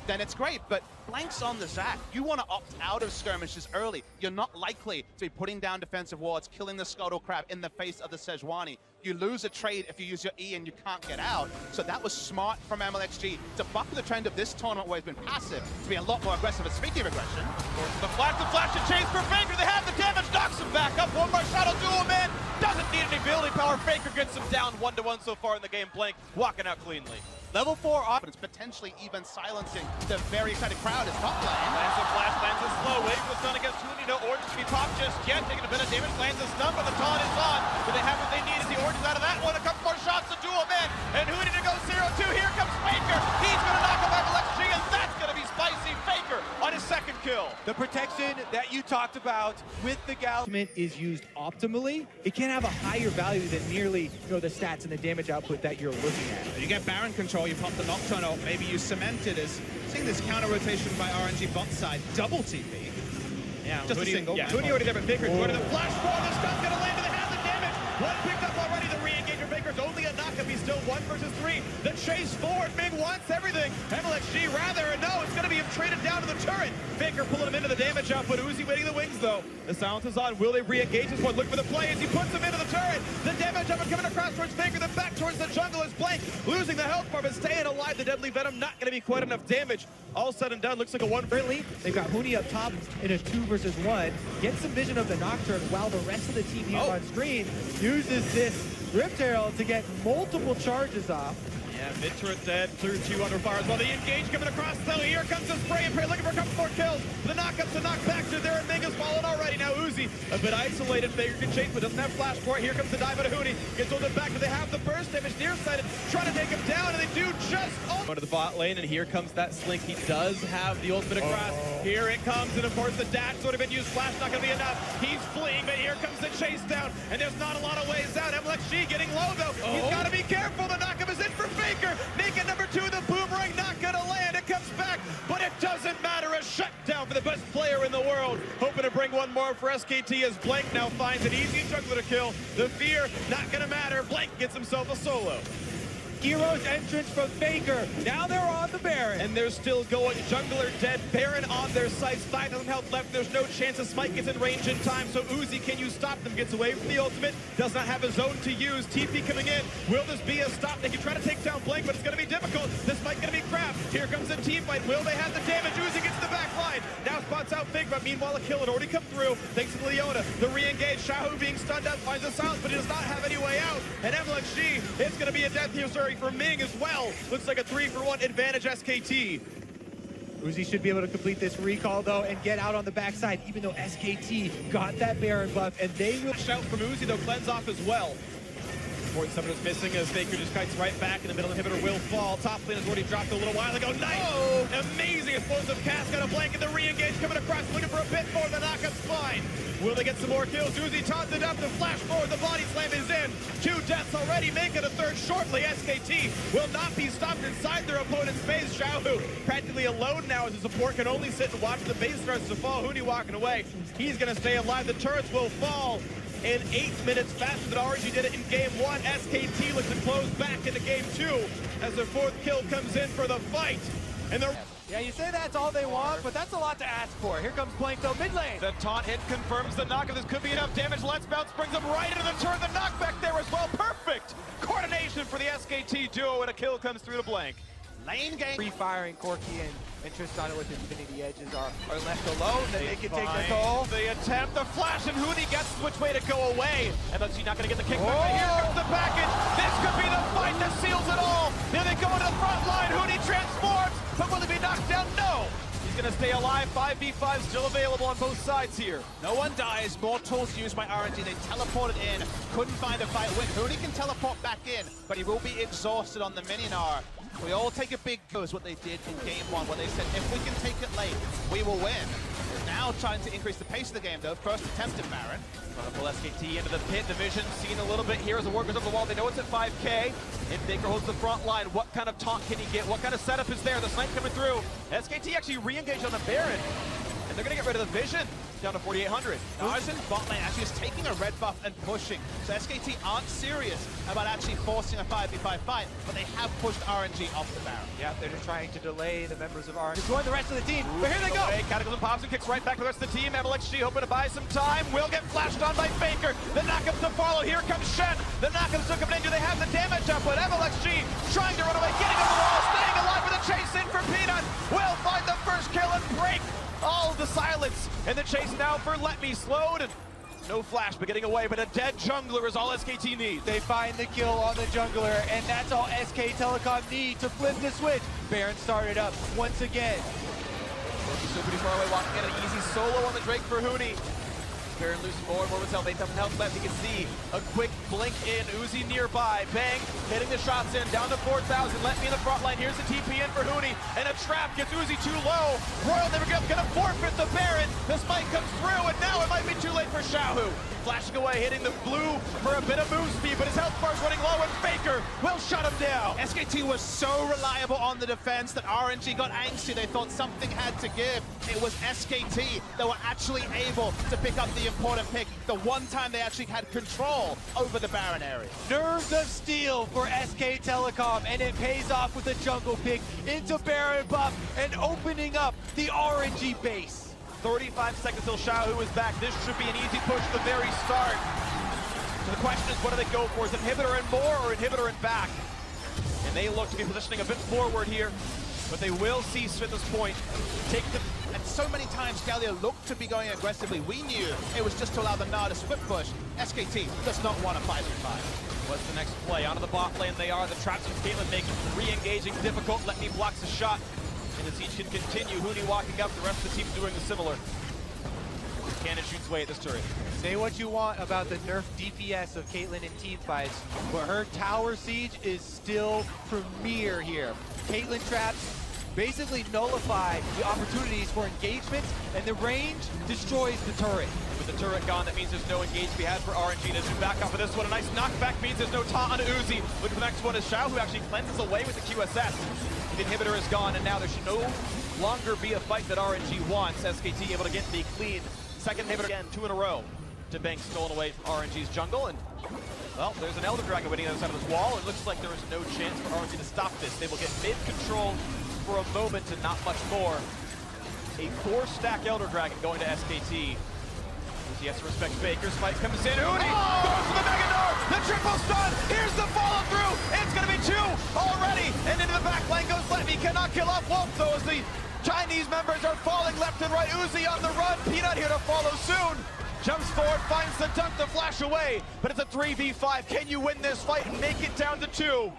then it's great. But Blank's on the Zac. You want to opt out of skirmishes early. You're not likely to be putting down defensive wards, killing the Scuttle Crab in the face of the Sejuani. You lose a trade if you use your E and you can't get out. So that was smart from MLXG to buck the trend of this tournament where it's been passive, to be a lot more aggressive. And speaking of aggression, the flash to chase for Faker. They have the damage, knocks him back up. One more shot will do him in. Doesn't need any ability power. Faker gets him down 1-1 so far in the game. Blank walking out cleanly. Level 4 offense, potentially even silencing the very excited crowd is top lane. Lands a flash, lands a slow, waiting for the stun against Huni. No orange to be popped just yet, taking a bit of damage, lands a stun, but the taunt is on. Do they have what they need as the orange is out of that one? A couple more shots to do him in, and Huni to go 0-2. Here comes Faker. He's going to knock him out of LXG, and that's going to be spicy. Faker on his second kill. The protection that you talked about with the Galio is used optimally. It can have a higher value than merely the stats and the damage output that you're looking at. You get Baron control, you pop the Nocturne ult, maybe you cement it as seeing this counter rotation by RNG bot side, double TP. Yeah, just Huni, a single. Yeah, Huni already there, but Faker's going to the flash forward. The stun's going to land, and they have the damage. One picked up already. The re-engage of Faker's only a knockup. He's still 1 versus 3. The chase forward. Ming wants everything. MLXG rather, and no, it's going to be him traded down to the turret. Faker pulling him into the damage output. Uzi waiting the wings, though. The silence is on. Will they re-engage this one? Look for the play as he puts him into the turret. The damage output coming across towards Faker. Then back towards the jungle is Blank. Losing the health bar, but staying alive. The Deadly Venom not going to be quite enough damage. All said and done, looks like a 1 Currently, they've got Huni up top in a 2 versus 1. Gets some vision of the Nocturne while the rest of the team here on screen uses this Rift Herald to get multiple charges off. Yeah, mid turret dead, through 2 under fire as well. The engage coming across, though. Here comes the spray and pray, looking for a couple more kills. The knockups and knockbacks are there, and Ming has fallen already. Now Uzi, a bit isolated. Faker can chase, but doesn't have flash for it. Here comes the dive out of Huni. Gets hold it back, but they have the burst damage nearsighted, trying to take him down, and they do just going to the bot lane, and here comes that Slink. He does have the ultimate across. Here it comes, and of course the dash sort of been used. Flash not going to be enough. He's fleeing, but here comes the chase down, and there's not a lot of ways out. MLXG getting low, though. He's got to be careful. The knockup is in for Faker. Make it number 2. The boomerang not going to land. It comes back, but it doesn't matter. A shutdown for the best player in the world. Hoping to bring one more for SKT as Blank now finds an easy jungler to kill. The fear not going to matter. Blank gets himself a solo. Hero's entrance from Faker. Now they're on the Baron. And they're still going. Jungler dead. Baron on their sights. 5,000 health left. There's no chance a Smite gets in range in time. So Uzi, can you stop them? Gets away from the ultimate. Does not have his own to use. TP coming in. Will this be a stop? They can try to take down Blank, but it's going to be difficult. This might going to be crap. Here comes the team fight. Will they have the damage? Uzi gets the back line. Now spots out Fig, but meanwhile a kill had already come through. Thanks to Leona. The re-engage. Shahu being stunned up. Finds the silence, but he does not have any way out. And MLXG, it's going to be a death here, sorry, for Ming as well. Looks like a 3-for-1 advantage SKT. Uzi should be able to complete this recall, though, and get out on the backside, even though SKT got that Baron buff, and they will... Shout from Uzi, though, cleanse off as well. Important summoner's missing as Faker just kites right back in the middle. Inhibitor will fall. Top lane has already dropped a little while ago. Nice! Oh. Amazing explosive cast. Got a blanket. The re-engage coming across. Looking for a bit more. The knockup's fine. Will they get some more kills? Uzi taunted up. The flash forward. The body slam is in. 2 deaths already. Make it a 3rd shortly. SKT will not be stopped inside their opponent's base. Xiaohu practically alone now as the support can only sit and watch the base starts to fall. Huni walking away. He's going to stay alive. The turrets will fall in 8 minutes faster than RNG did it in game 1. SKT looks to close back into game 2 as their 4th kill comes in for the fight. And they're... Yeah, you say that's all they want, but that's a lot to ask for. Here comes Blank, though, mid lane. The taunt hit confirms the knock. This could be enough damage. Let's Bounce brings him right into the turn. The knockback there as well. Perfect coordination for the SKT duo, and a kill comes through to Blank. Lane game. Free firing Corki and Tristana with Infinity Edges are left alone. Then they can take their toll. The attempt, the flash, and Huni gets which way to go away. And let's see, not going to get the kickback. But here comes the package. This could be the fight that seals it all. Here they go into the front line. Huni transforms, but will he be knocked down? No. He's going to stay alive. 5v5 still available on both sides here. No one dies. More tools used by RNG. They teleported in. Couldn't find a fight win. Huni can teleport back in, but he will be exhausted on the Mininar. We all take a big go is what they did in game 1, where they said, if we can take it late, we will win. They're now trying to increase the pace of the game, though. First attempt at Baron. Trying to pull SKT into the pit. Division seen a little bit here as the war goes over the wall. They know it's at 5K. And Baker holds the front line. What kind of taunt can he get? What kind of setup is there? The snipe coming through. SKT actually re-engaged on the Baron. And they're going to get rid of the vision. down to 4,800. Narzen bot lane actually is taking a red buff and pushing. So SKT aren't serious about actually forcing a 5v5 fight, but they have pushed RNG off the Baron. Yeah, they're just trying to delay the members of RNG. Join the rest of the team, but here they go! Cataclysm pops and kicks right back to the rest of the team. MLXG hoping to buy some time. Will get flashed on by Faker. The knockup's to follow. Here comes Shen. The knockup's to come in. Do they have the damage up? But MLXG trying to run away, getting on the wall, staying alive with a chase in for Peanut. Will find the first kill and break all the silence. And the chase now for Let Me slowed. And no flash, but getting away. But a dead jungler is all SKT needs. They find the kill on the jungler, and that's all SK Telecom need to flip the switch. Baron started up once again. Still pretty far away, walking in an easy solo on the Drake for Huni. Baron losing more and more with health, 8,000 health left. You can see a quick blink in, Uzi nearby. Bang, hitting the shots in, down to 4,000. Let me in the front line. Here's the TP in for Huni, and a trap gets Uzi too low. Royal never gonna forfeit the Baron. The spike comes through, and now it might be too late for Xiaohu. Flashing away, hitting the blue for a bit of move speed, but his health bar's running low, and Faker will shut him down. SKT was so reliable on the defense that RNG got angsty. They thought something had to give. It was SKT that were actually able to pick up the important pick. The one time they actually had control over the Baron area. Nerves of steel for SK Telecom, and it pays off with a jungle pick into Baron buff and opening up the RNG base. 35 seconds till Xiaohu is back. This should be an easy push at the very start. So the question is, what do they go for? Is inhibitor and more or inhibitor and back? And they look to be positioning a bit forward here, but they will cease at this point. Take the... And so many times Galio looked to be going aggressively. We knew it was just to allow the Nard to split push. SKT does not want a 5v5. What's the next play? Onto the bot lane they are. The traps from Caitlyn making re-engaging difficult. Let Me blocks the shot. And the siege can continue. Huni walking up, the rest of the team doing the similar. Cannon shoots away at this turret. Say what you want about the nerf DPS of Caitlyn in team fights, but her tower siege is still premier here. Caitlyn traps basically nullify the opportunities for engagements, and the range destroys the turret. With the turret gone, that means there's no engage to be had for RNG. As we back off of this one, a nice knockback means there's no taunt on Uzi. Look at the next one is Xiao, who actually cleanses away with the QSS. The inhibitor is gone, and now there should no longer be a fight that RNG wants. SKT able to get the clean second inhibitor again, 2 in a row. To Bank stolen away from RNG's jungle, and well, there's an Elder Dragon waiting on the other side of this wall. It looks like there is no chance for RNG to stop this. They will get mid control for a moment and not much more. A 4-stack Elder Dragon going to SKT. He has to respect Faker. Spike comes in. Huni goes for the Mega Door. The triple stun. Here's the follow through. It's going to be 2 already. And into the back lane goes Let Me. Cannot kill off Wolf though as the Chinese members are falling left and right. Uzi on the run. Peanut here to follow soon. Jumps forward, finds the dunk to flash away. But it's a 3v5. Can you win this fight and make it down to 2?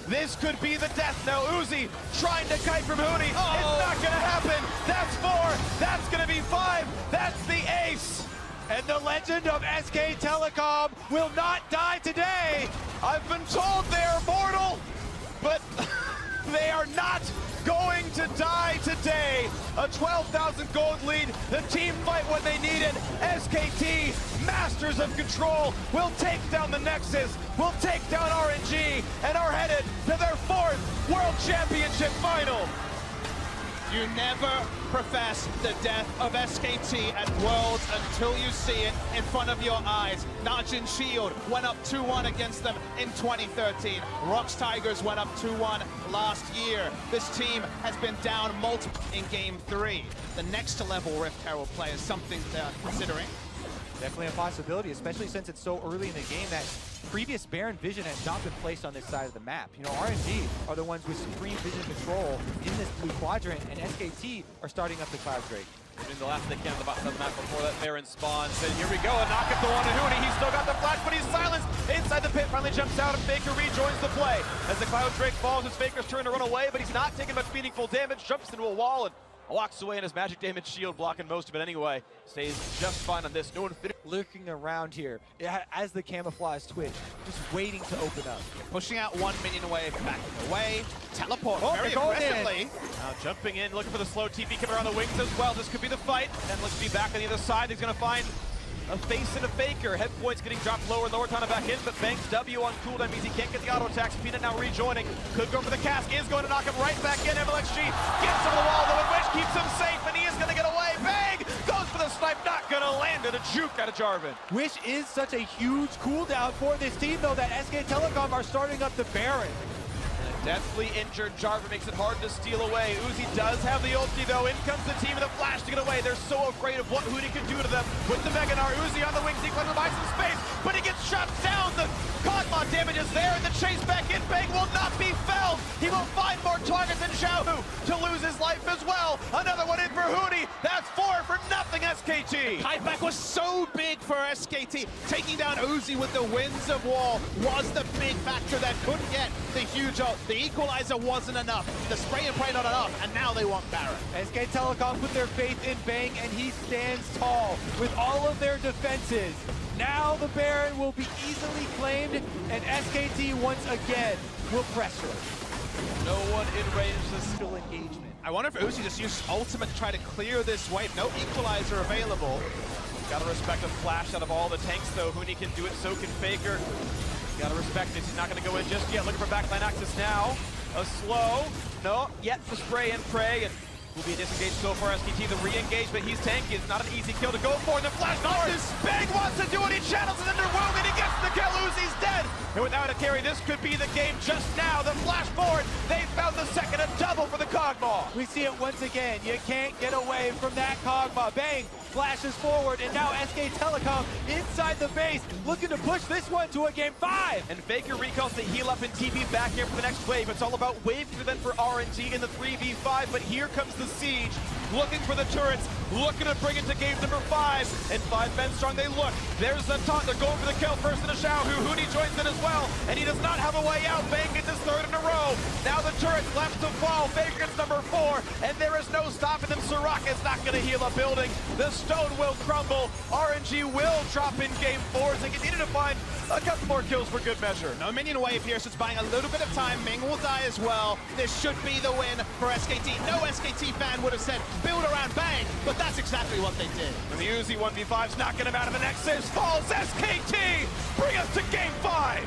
This could be the death now. Uzi trying to kite from Huni. It's not going to happen. That's 4. That's going to be 5. That's the ace. And the legend of SK Telecom will not die today. I've been told they're mortal, but they are not going to die today. A 12,000 gold lead. The team fight when they need it. SKT, masters of control, will take down the Nexus, will take down RNG, and are headed to their 4th World Championship final. You never profess the death of SKT at Worlds until you see it in front of your eyes. Najin Shield went up 2-1 against them in 2013. Rox Tigers went up 2-1 last year. This team has been down multiple in Game 3. The next level Rift Herald play is something they're considering. Definitely a possibility, especially since it's so early in the game that previous Baron vision has not been placed on this side of the map. You know, RNG are the ones with supreme vision control in this blue quadrant, and SKT are starting up the Cloud Drake. Doing the last they can on the bottom of the map before that Baron spawns. And here we go, a knock at the one and Huni. He's still got the flash, but he's silenced. Inside the pit, finally jumps out, and Faker rejoins the play. As the Cloud Drake falls, it's Faker's turn to run away, but he's not taking much meaningful damage. Jumps into a wall and walks away in his magic damage shield, blocking most of it anyway. Stays just fine on this. No one lurking around here as the camouflage twitch, just waiting to open up. Pushing out 1 minion away, backing away, teleport very they're going aggressively. Now jumping in, looking for the slow TP coming around the wings as well. This could be the fight. And let's be back on the other side. He's going to find a face and a Faker. Head points getting dropped lower and lower, time to back in, but Bank's W on cooldown means he can't get the auto attacks. Peanut now rejoining. Could go for the cask, is going to knock him right back in. MLXG gets over the wall, though, in which keeps him safe, and he is going to get away. Bang! Goes the juke out of Jarvan. Which is such a huge cooldown for this team, though, that SK Telecom are starting up the Baron. Deathly injured Jarvan makes it hard to steal away. Uzi does have the ulti though. In comes the team with a flash to get away. They're so afraid of what Hootie can do to them. With the Meganar, Uzi on the wing, sequence to buy some space, but he gets shot down. The Kog'Maw damage is there, and the chase back in Bang will not be felled. He will find more targets than Xiaohu to lose his life as well. Another one in for Hootie. That's 4 for nothing, SKT. Kiteback was so big for SKT. Taking down Uzi with the Winds of War was the big factor that couldn't get the huge ult. The equalizer wasn't enough. The spray and pray not enough, and now they want Baron. SK Telecom put their faith in Bang, and he stands tall with all of their defenses. Now the Baron will be easily claimed, and SKT once again will pressure. No one in range to Still engagement. I wonder if Uzi just used ultimate to try to clear this wave. No equalizer available. Gotta respect the flash out of all the tanks though. Hootie can do it, so can Faker. Gotta respect it. He's not gonna go in just yet. Looking for backline access now. A slow. No, yet the spray and pray. And will be disengaged so far. SKT, the re-engagement. He's tanky. It's not an easy kill to go for. And the flash misses. Bang wants to do it. He channels it into Woong and he gets the kill. Uzi's dead. And without a carry, this could be the game just now. The flash forward. They found the second, a double for the Kog'Maw. We see it once again. You can't get away from that Kog'Maw. Bang flashes forward, and now SK Telecom inside the base, looking to push this one to a game 5. And Faker recalls the heal up and TP back here for the next wave. It's all about wave event for RNG in the 3v5, but here comes the siege, looking for the turrets, looking to bring it to game number 5. And 5 men strong, they look. There's the taunt, they're going for the kill first in a Xiaohu. Hootie joins in as well, and he does not have a way out. Bang gets his 3rd in a row. Now the turret's left to fall. Faker gets number 4, and there is no stopping them. Soraka is not going to heal a building. The stone will crumble. RNG will drop in game 4 as they continue to find a couple more kills for good measure. No minion wave here, so it's buying a little bit of time. Ming will die as well. This should be the win for SKT. No SKT fan would have said build around Bang, but that's exactly what they did. And the Uzi 1v5's knocking him out of the next 6 falls. SKT bring us to game 5.